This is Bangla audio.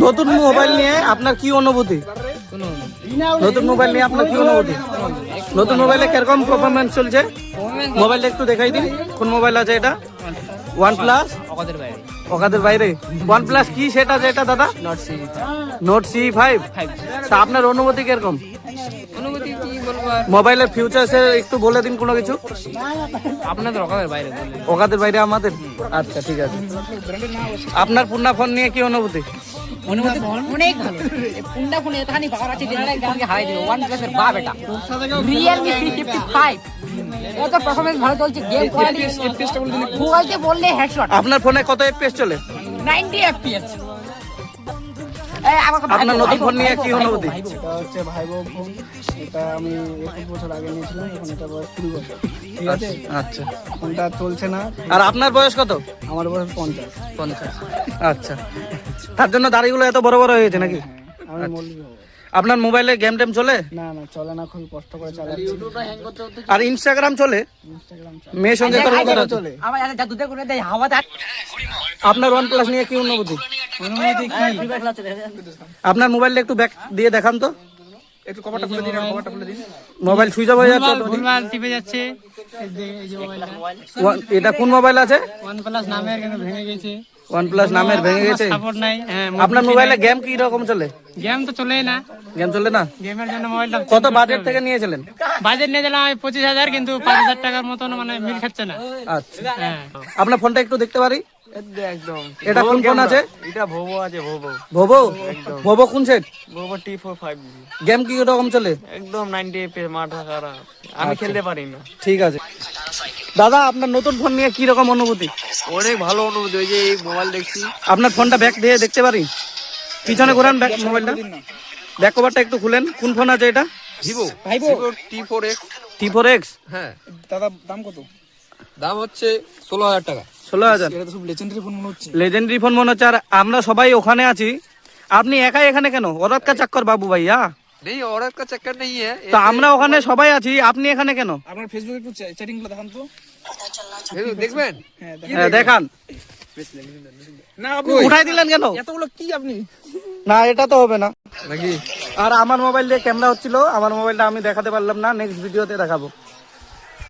নতুন মোবাইল নিয়ে আপনার কি অনুভূতি? নতুন মোবাইল নিয়ে আপনার কি অনুভূতি? নতুন মোবাইলে কিরকম পারফরমেন্স চলছে? মোবাইলটা একটু দেখাই দিন। কোন মোবাইল আছে এটা? OnePlus? অকাদের বাইরে। OnePlus কি সেটা যেটা দাদা? Note C5। তা আপনার অনুভূতি কিরকম? অনুভূতি কি বলবো, মোবাইলের ফিউচার্স একটু বলে দিন কোনো কিছু। আপনাদের অকাদের বাইরে। অকাদের বাইরে আমাদের। আচ্ছা ঠিক আছে। আপনার পুন্না ফোন নিয়ে কি অনুভূতি? অনুভূতি অনেক ভালো। পুন্ডা ফোনে এতখানি পাওয়ার আছে যে একদমকে হাই দিল। OnePlus এর বাপ এটা। Realme C55 এত পারফরম্যান্স ভালো চলছে, গেম কোয়ালিটি গুগলকে বললে হেডশট। আপনার ফোনে কত FPS চলে? 90 FPS। আপনার নতুন ফোন নিয়ে কি অনুভূতি? এটা হচ্ছে ভাইবো ফোন। এটা আমি 21 বছর আগে নিয়েছিলাম, এখন এটা বয়স 20 বছর। ঠিক আছে, আচ্ছা। ফোনটা চলছে না। আর আপনার বয়স কত? আমার বয়স 50। আচ্ছা, তার জন্য দাড়িগুলো এত বড় বড় হয়েছে নাকি? আমি মল্লিক হবো। আপনার মোবাইলে গেম টেম চলে? না না, চলে না, খুবই কষ্ট করে চালাচ্ছি। আর ইনস্টাগ্রাম চলে? ইনস্টাগ্রাম মেয়ের সঙ্গে তো কথা চলে। আমার যা দুধে করে দেয় হাওয়া দেয়। আপনার OnePlus নিয়ে কি অনুভূতি? অনুভূতি কি? আপনার মোবাইলটা একটু ব্যাক দিয়ে দেখান তো। একটু কভারটা খুলে দিন, কভারটা খুলে দিন। মোবাইল সুইচ অফ হয়ে যাচ্ছে। ভুলভাল টিপে যাচ্ছে। এটা কোন মোবাইল আছে? OnePlus নামের কিন্তু ভেঙে গেছে। OnePlus নামের ভেঙে গেছে। সাপোর্ট নাই। হ্যাঁ, আপনার মোবাইলে গেম কি রকম চলে? গেম তো চলেই না। গেম চলে না? গেমের জন্য মোবাইলটা কত বাজেট থেকে নিয়েছিলেন? বাজেট নিয়ে দিলাম 25,000, কিন্তু 5,000 টাকার মতন মানে মিল খাচ্ছে না। আচ্ছা, হ্যাঁ, আপনার ফোনটা একটু দেখতে পারি? একদম। এটা কোন ফোন আছে? এটা ভোভো আছে, ভোভো। ভোভো? ভোভো কোন সেট? ভোভো T45। গেম কি রকম চলে? একদম 90 FPS মাঠা খারাপ। আমি খেলতে পারি না। ঠিক আছে। দাদা, আপনার নতুন ফোন নিয়ে কি রকম অনুভূতি? অনেক ভালো অনুভূতি। ওই যে এই মোবাইল দেখছি। আপনার ফোনটা ব্যাক দিয়ে দেখতে পারি? পিছনে ঘোরান ব্যাক মোবাইলটা। ব্যাক কভারটা একটু খুলেন। কোন ফোন আছে এটা? Vivo T4X। T4X? হ্যাঁ। দাদা দাম কত? দাম হচ্ছে 16,000 টাকা। 16,000? এটা তো সব লেজেন্ডারি ফোন মনে হচ্ছে। লেজেন্ডারি ফোন মনে হচ্ছে। আর আমরা সবাই ওখানে আছি, আপনি একাই এখানে কেন? औरत का चक्कर बाबू भैया। नहीं, औरत का चक्कर नहीं है। তো আমরা ওখানে সবাই আছি, আপনি এখানে কেন? আপনার ফেসবুকে একটু চ্যাটিং গুলো দেখান তো। দেখবেন? হ্যাঁ, হ্যাঁ, দেখান। না আপনি উঠাই দিলেন কেন? এতগুলো কি আপনি? না, এটা তো হবে না নাকি? আর আমার মোবাইল দিয়ে ক্যামেরা হচ্ছিল, আমার মোবাইলটা আমি দেখাতে পারলাম না, নেক্সট ভিডিওতে দেখাবো।